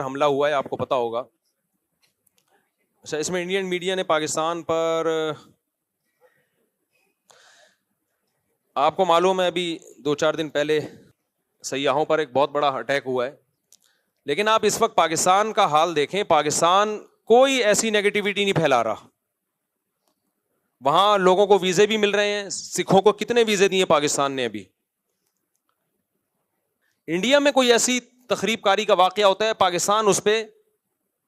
حملہ ہوا ہے، آپ کو پتا ہوگا. اچھا، اس میں انڈین میڈیا نے پاکستان پر، آپ کو معلوم ہے ابھی 2-4 دن پہلے سیاحوں پر ایک بہت بڑا اٹیک ہوا ہے، لیکن آپ اس وقت پاکستان کا حال دیکھیں. پاکستان کوئی ایسی نیگیٹیوٹی نہیں پھیلا رہا. وہاں لوگوں کو ویزے بھی مل رہے ہیں. سکھوں کو کتنے ویزے دیے پاکستان نے ابھی. انڈیا میں کوئی ایسی تخریب کاری کا واقعہ ہوتا ہے، پاکستان اس پہ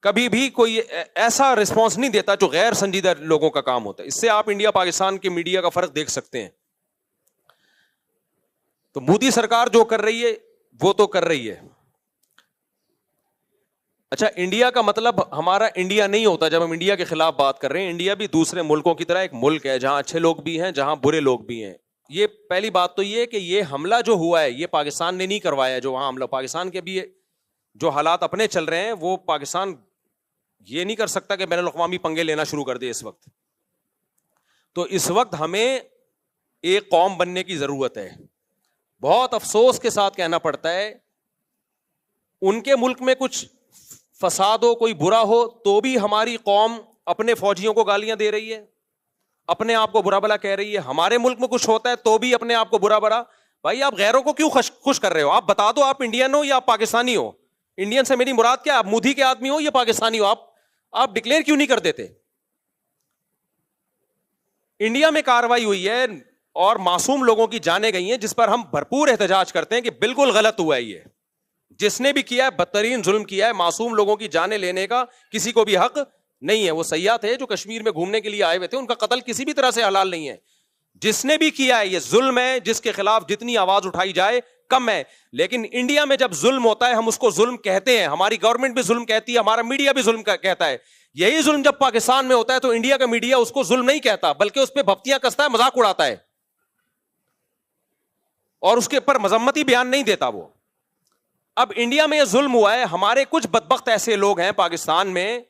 کبھی بھی کوئی ایسا رسپانس نہیں دیتا جو غیر سنجیدہ لوگوں کا کام ہوتا ہے. اس سے آپ انڈیا پاکستان کے میڈیا کا فرق دیکھ سکتے ہیں. تو مودی سرکار جو کر رہی ہے وہ تو کر رہی ہے. اچھا، انڈیا کا مطلب ہمارا انڈیا نہیں ہوتا جب ہم انڈیا کے خلاف بات کر رہے ہیں. انڈیا بھی دوسرے ملکوں کی طرح ایک ملک ہے جہاں اچھے لوگ بھی ہیں، جہاں برے لوگ بھی ہیں. یہ پہلی بات تو یہ کہ یہ حملہ جو ہوا ہے یہ پاکستان نے نہیں کروایا. جو وہاں حملہ، پاکستان کے بھی جو حالات اپنے چل رہے ہیں وہ پاکستان یہ نہیں کر سکتا کہ بین الاقوامی پنگے لینا شروع کر دے اس وقت. تو اس وقت ہمیں ایک قوم بننے کی ضرورت ہے. بہت افسوس کے ساتھ کہنا پڑتا ہے، ان کے ملک میں کچھ فساد ہو، کوئی برا ہو، تو بھی ہماری قوم اپنے فوجیوں کو گالیاں دے رہی ہے، اپنے آپ کو برا بلا کہہ رہی ہے. ہمارے ملک میں کچھ ہوتا ہے تو بھی اپنے آپ کو برا بلا. بھائی آپ غیروں کو کیوں خوش کر رہے ہو؟ آپ بتا دو آپ انڈین ہو یا آپ پاکستانی ہو. انڈین سے میری مراد کیا؟ آپ مودی کے آدمی ہو یا پاکستانی ہو؟ آپ ڈکلیئر کیوں نہیں کر دیتے؟ انڈیا میں کاروائی ہوئی ہے اور معصوم لوگوں کی جانیں گئی ہیں، جس پر ہم بھرپور احتجاج کرتے ہیں کہ بالکل غلط ہوا ہے. یہ جس نے بھی کیا ہے بدترین ظلم کیا ہے. معصوم لوگوں کی جانیں لینے کا کسی کو بھی حق نہیں ہے. وہ سیاح تھے جو کشمیر میں گھومنے کے لیے آئے ہوئے تھے، ان کا قتل کسی بھی طرح سے حلال نہیں ہے. جس نے بھی کیا ہے یہ ظلم ہے، جس کے خلاف جتنی آواز اٹھائی جائے کم ہے. لیکن انڈیا میں جب ظلم ہوتا ہے ہم اس کو ظلم کہتے ہیں. ہماری گورنمنٹ بھی ظلم کہتی ہے، ہمارا میڈیا بھی ظلم کہتا ہے. یہی ظلم جب پاکستان میں ہوتا ہے تو انڈیا کا میڈیا اس کو ظلم نہیں کہتا، بلکہ اس پہ بھپتیاں کستا ہے، مذاق اڑاتا ہے اور اس کے اوپر مذمتی بیان نہیں دیتا وہ. اب انڈیا میں یہ ظلم ہوا ہے. ہمارے کچھ بدبخت ایسے لوگ ہیں پاکستان میں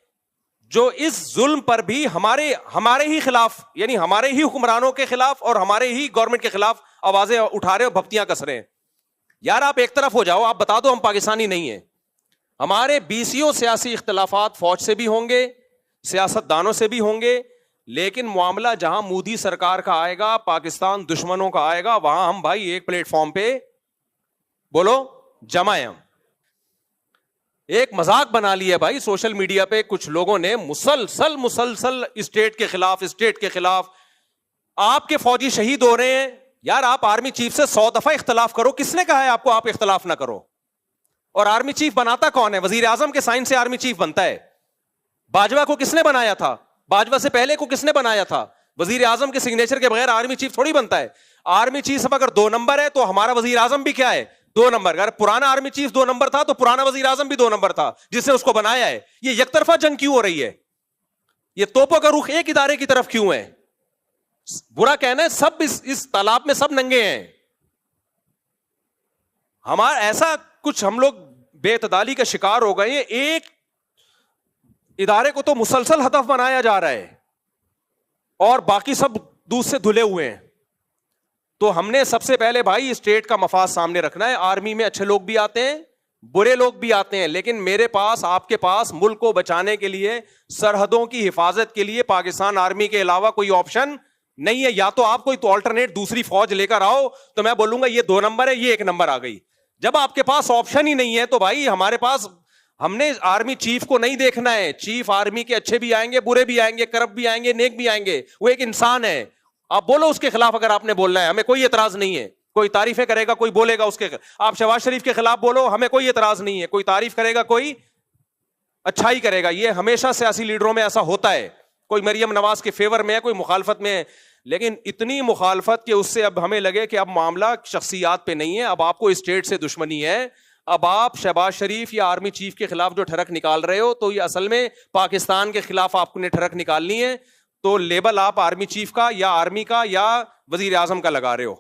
جو اس ظلم پر بھی ہمارے ہی خلاف، یعنی ہمارے ہی حکمرانوں کے خلاف اور ہمارے ہی گورنمنٹ کے خلاف آوازیں اٹھا رہے اور بھپتیاں کس رہے ہیں. یار آپ ایک طرف ہو جاؤ، آپ بتا دو ہم پاکستانی نہیں ہیں. ہمارے بیسیوں سیاسی اختلافات فوج سے بھی ہوں گے، سیاست دانوں سے بھی ہوں گے، لیکن معاملہ جہاں مودی سرکار کا آئے گا، پاکستان دشمنوں کا آئے گا، وہاں ہم بھائی ایک پلیٹ فارم پہ بولو جمع ہیں. ایک مذاق بنا لیا بھائی سوشل میڈیا پہ کچھ لوگوں نے، مسلسل اسٹیٹ کے خلاف. آپ کے فوجی شہید ہو رہے ہیں. یار آپ آرمی چیف سے 100 دفعہ اختلاف کرو. کس نے کہا ہے آپ کو آپ اختلاف نہ کرو؟ اور آرمی چیف بناتا کون ہے؟ وزیر اعظم کے سائن سے آرمی چیف بنتا ہے. باجوہ کو کس نے بنایا تھا؟ باجوہ سے پہلے کو کس نے بنایا تھا؟ وزیر اعظم کے سگنیچر کے بغیر آرمی چیف تھوڑی بنتا ہے. آرمی چیف اگر 2 نمبر ہے تو ہمارا وزیر اعظم بھی کیا ہے؟ 2 نمبر. اگر پرانا آرمی چیف 2 نمبر تھا تو پرانا وزیر اعظم بھی 2 نمبر تھا جس نے اس کو بنایا ہے. یہ یک طرفہ جنگ کیوں ہو رہی ہے؟ یہ توپوں کا رخ ایک ادارے کی طرف کیوں ہے؟ برا کہنا ہے سب اس تالاب میں سب ننگے ہیں. ہمارا ایسا کچھ ہم لوگ بے اعتدالی کا شکار ہو گئے ہیں. ایک ادارے کو تو مسلسل ہدف بنایا جا رہا ہے اور باقی سب دودھ سے دھلے ہوئے ہیں. تو ہم نے سب سے پہلے بھائی اسٹیٹ کا مفاد سامنے رکھنا ہے. آرمی میں اچھے لوگ بھی آتے ہیں، برے لوگ بھی آتے ہیں، لیکن میرے پاس، آپ کے پاس ملک کو بچانے کے لیے، سرحدوں کی حفاظت کے لیے پاکستان آرمی کے علاوہ کوئی آپشن نہیں ہے. یا تو آپ کوئی تو آلٹرنیٹ دوسری فوج لے کر آؤ تو میں بولوں گا یہ 2 نمبر ہے، یہ 1 نمبر آ گئی. جب آپ کے پاس آپشن ہی نہیں ہے تو بھائی ہمارے پاس، ہم نے آرمی چیف کو نہیں دیکھنا ہے. چیف آرمی کے اچھے بھی آئیں گے، برے بھی آئیں گے، کرپٹ بھی آئیں گے، نیک بھی آئیں گے. وہ ایک انسان ہے. آپ بولو اس کے خلاف اگر آپ نے بولنا ہے، ہمیں کوئی اعتراض نہیں ہے. کوئی تعریفیں کرے گا، کوئی بولے گا اس کے. آپ شہباز شریف کے خلاف بولو، ہمیں کوئی اعتراض نہیں ہے. کوئی تعریف کرے گا، کوئی اچھائی کرے گا. یہ ہمیشہ سیاسی لیڈروں میں ایسا ہوتا ہے. کوئی مریم نواز کے فیور میں ہے، کوئی مخالفت میں ہے. لیکن اتنی مخالفت کہ اس سے اب ہمیں لگے کہ اب معاملہ شخصیات پہ نہیں ہے، اب آپ کو اسٹیٹ سے دشمنی ہے. اب آپ شہباز شریف یا آرمی چیف کے خلاف جو ٹھڑک نکال رہے ہو تو یہ اصل میں پاکستان کے خلاف آپ نے ٹھڑک نکالنی ہے. تو لیبل آپ آرمی چیف کا یا آرمی کا یا وزیر اعظم کا لگا رہے ہو.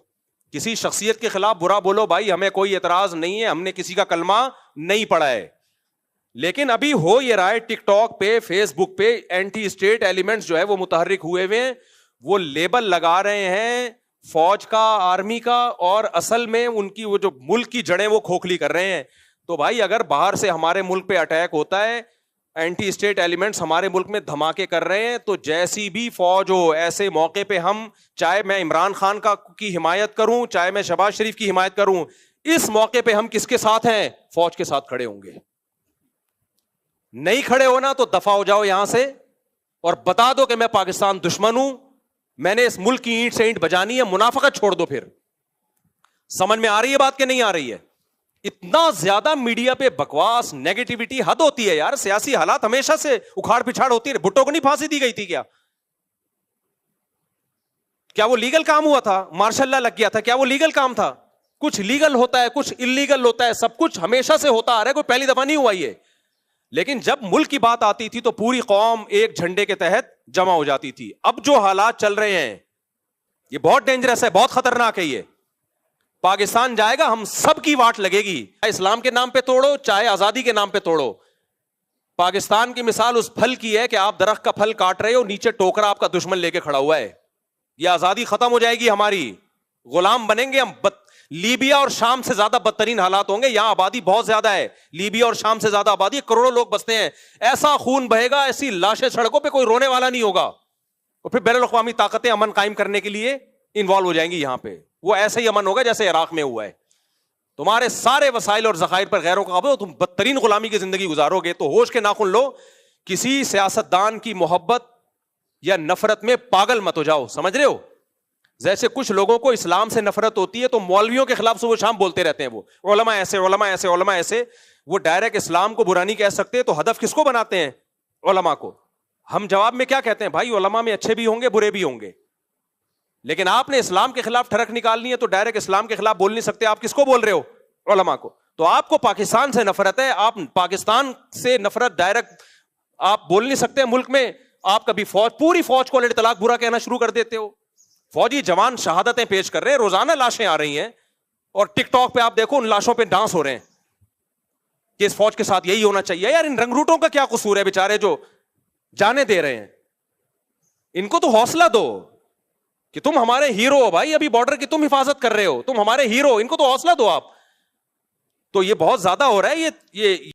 کسی شخصیت کے خلاف برا بولو بھائی، ہمیں کوئی اعتراض نہیں ہے، ہم نے کسی کا کلمہ نہیں پڑھا ہے. لیکن ابھی ہو یہ رہا ہے ٹک ٹاک پہ، فیس بک پہ اینٹی اسٹیٹ ایلیمنٹس جو ہے وہ متحرک ہوئے ہوئے ہیں. وہ لیبل لگا رہے ہیں فوج کا، آرمی کا، اور اصل میں ان کی وہ جو ملک کی جڑیں وہ کھوکھلی کر رہے ہیں. تو بھائی اگر باہر سے ہمارے ملک پہ اٹیک ہوتا ہے, اینٹی اسٹیٹ ایلیمنٹس ہمارے ملک میں دھماکے کر رہے ہیں, تو جیسی بھی فوج ہو ایسے موقع پہ ہم, چاہے میں عمران خان کی حمایت کروں, چاہے میں شہباز شریف کی حمایت کروں, اس موقع پہ ہم کس کے ساتھ ہیں؟ فوج کے ساتھ کھڑے ہوں گے. نہیں کھڑے ہونا تو دفع ہو جاؤ یہاں سے, اور بتا دو کہ میں پاکستان دشمن ہوں, میں نے اس ملک کی اینٹ سے اینٹ بجانی ہے, منافقت چھوڑ دو. پھر سمجھ میں آ رہی ہے بات کہ نہیں آ رہی ہے؟ اتنا زیادہ میڈیا پہ بکواس, نیگیٹیوٹی حد ہوتی ہے یار. سیاسی حالات ہمیشہ سے اکھاڑ پچھاڑ ہوتی ہے. بھٹو کو نہیں پھانسی دی گئی تھی کیا؟ کیا وہ لیگل کام ہوا تھا؟ مارشل لا لگ گیا تھا, کیا وہ لیگل کام تھا؟ کچھ لیگل ہوتا ہے, کچھ انلیگل ہوتا ہے, سب کچھ ہمیشہ سے ہوتا آ رہا ہے, کوئی پہلی دفعہ نہیں ہوا یہ. لیکن جب ملک کی بات آتی تھی تو پوری قوم ایک جھنڈے کے تحت جمع ہو جاتی تھی. اب جو حالات چل رہے ہیں یہ بہت ڈینجرس ہے, بہت خطرناک ہے. یہ پاکستان جائے گا, ہم سب کی واٹ لگے گی, چاہے اسلام کے نام پہ توڑو, چاہے آزادی کے نام پہ توڑو. پاکستان کی مثال اس پھل کی ہے کہ آپ درخت کا پھل کاٹ رہے ہو, نیچے ٹوکرا آپ کا دشمن لے کے کھڑا ہوا ہے. یہ آزادی ختم ہو جائے گی ہماری, غلام بنیں گے ہم. لیبیا اور شام سے زیادہ بدترین حالات ہوں گے. یہاں آبادی بہت زیادہ ہے, لیبیا اور شام سے زیادہ آبادی, کروڑوں لوگ بستے ہیں. ایسا خون بہے گا, ایسی لاشیں سڑکوں پہ, کوئی رونے والا نہیں ہوگا. اور پھر بین الاقوامی طاقتیں امن قائم کرنے کے لیے انوالو ہو جائیں گی یہاں پہ. وہ ایسا ہی امن ہوگا جیسے عراق میں ہوا ہے. تمہارے سارے وسائل اور ذخائر پر غیروں کا قبضہ ہو, تم بدترین غلامی کی زندگی گزارو گے. تو ہوش کے ناخن لو, کسی سیاستدان کی محبت یا نفرت میں پاگل مت ہو جاؤ. سمجھ رہے ہو؟ جیسے کچھ لوگوں کو اسلام سے نفرت ہوتی ہے تو مولویوں کے خلاف صبح شام بولتے رہتے ہیں, وہ علماء ایسے, علماء ایسے, علماء ایسے. وہ ڈائریکٹ اسلام کو برا نہیں کہہ سکتے, تو ہدف کس کو بناتے ہیں؟ علماء کو. ہم جواب میں کیا کہتے ہیں؟ بھائی علماء میں اچھے بھی ہوں گے, برے بھی ہوں گے, لیکن آپ نے اسلام کے خلاف ٹھڑک نکالنی ہے تو ڈائریکٹ اسلام کے خلاف بول نہیں سکتے. آپ کس کو بول رہے ہو؟ علماء کو. تو آپ کو پاکستان سے نفرت ہے, آپ پاکستان سے نفرت ڈائریکٹ آپ بول نہیں سکتے. ملک میں آپ کبھی پوری فوج کو علیہ طلاق برا کہنا شروع کر دیتے ہو. فوجی جوان شہادتیں پیش کر رہے ہیں, روزانہ لاشیں آ رہی ہیں, اور ٹک ٹاک پہ آپ دیکھو ان لاشوں پہ ڈانس ہو رہے ہیں کہ اس فوج کے ساتھ یہی ہونا چاہیے. یار ان رنگروٹوں کا کیا قصور ہے بیچارے جو جانے دے رہے ہیں؟ ان کو تو حوصلہ دو کہ تم ہمارے ہیرو ہو بھائی, ابھی بارڈر کی تم حفاظت کر رہے ہو, تم ہمارے ہیرو, ان کو تو حوصلہ دو آپ. تو یہ بہت زیادہ ہو رہا ہے یہ